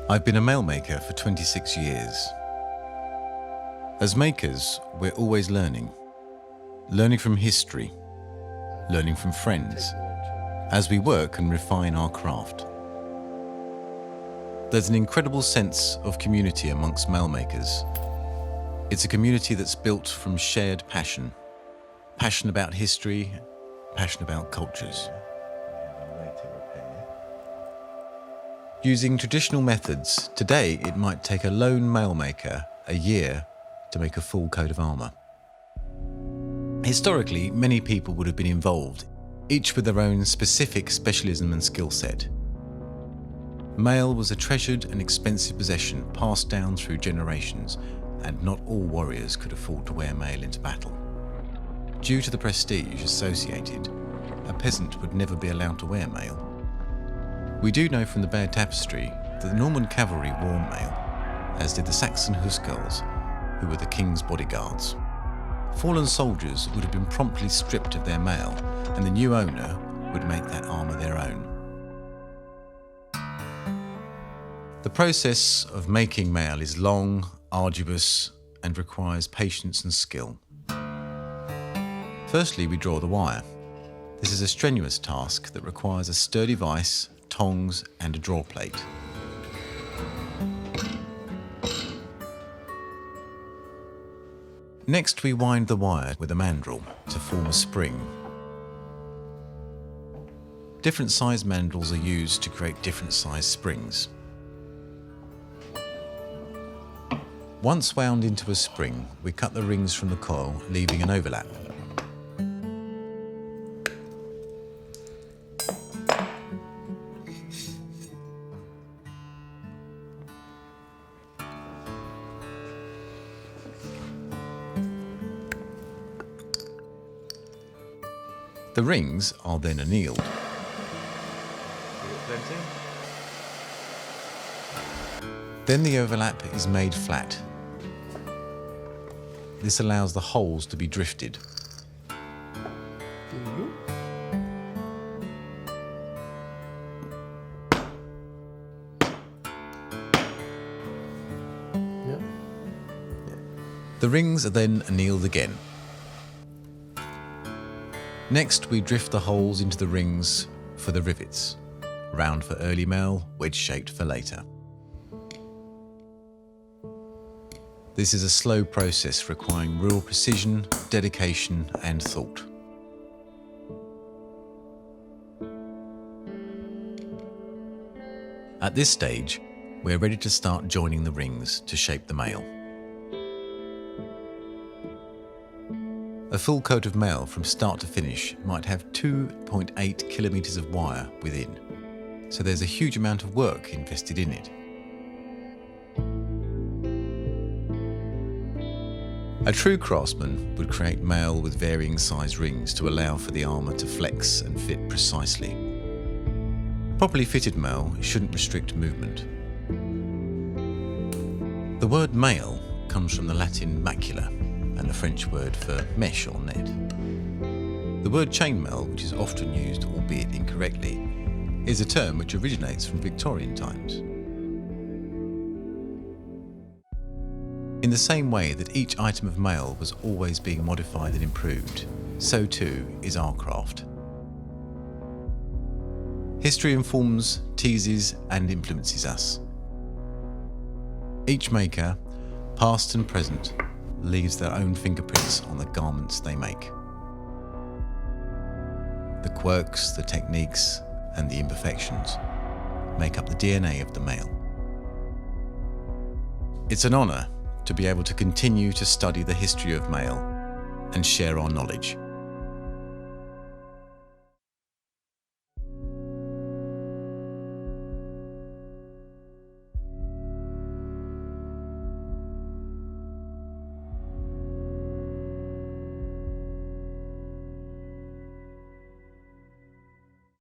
I've been a mail maker for 26 years. As makers, we're always learning. Learning from history, learning from friends, as we work and refine our craft. There's an incredible sense of community amongst mail makers. It's a community that's built from shared passion. Passion about history, passion about cultures. Using traditional methods, today it might take a lone mail maker a year to make a full coat of armour. Historically, many people would have been involved, each with their own specific specialism and skill set. Mail was a treasured and expensive possession passed down through generations, and not all warriors could afford to wear mail into battle. Due to the prestige associated, a peasant would never be allowed to wear mail. We do know from the Bear Tapestry that the Norman cavalry wore mail, as did the Saxon Huscarls, who were the king's bodyguards. Fallen soldiers would have been promptly stripped of their mail, and the new owner would make that armour their own. The process of making mail is long, arduous, and requires patience and skill. Firstly, we draw the wire. This is a strenuous task that requires a sturdy vise, tongs, and a draw plate. Next, we wind the wire with a mandrel to form a spring. Different size mandrels are used to create different size springs. Once wound into a spring, we cut the rings from the coil, leaving an overlap. The rings are then annealed. Then the overlap is made flat. This allows the holes to be drifted. The rings are then annealed again. Next, we drift the holes into the rings for the rivets, round for early mail, wedge-shaped for later. This is a slow process requiring real precision, dedication, and thought. At this stage, we're ready to start joining the rings to shape the mail. A full coat of mail from start to finish might have 2.8 kilometres of wire within, so there's a huge amount of work invested in it. A true craftsman would create mail with varying size rings to allow for the armour to flex and fit precisely. Properly fitted mail shouldn't restrict movement. The word mail comes from the Latin macula, and the French word for mesh or net. The word chainmail, which is often used, albeit incorrectly, is a term which originates from Victorian times. In the same way that each item of mail was always being modified and improved, so too is our craft. History informs, teases, and influences us. Each maker, past and present, leaves their own fingerprints on the garments they make. The quirks, the techniques, and the imperfections make up the DNA of the mail. It's an honour to be able to continue to study the history of mail and share our knowledge.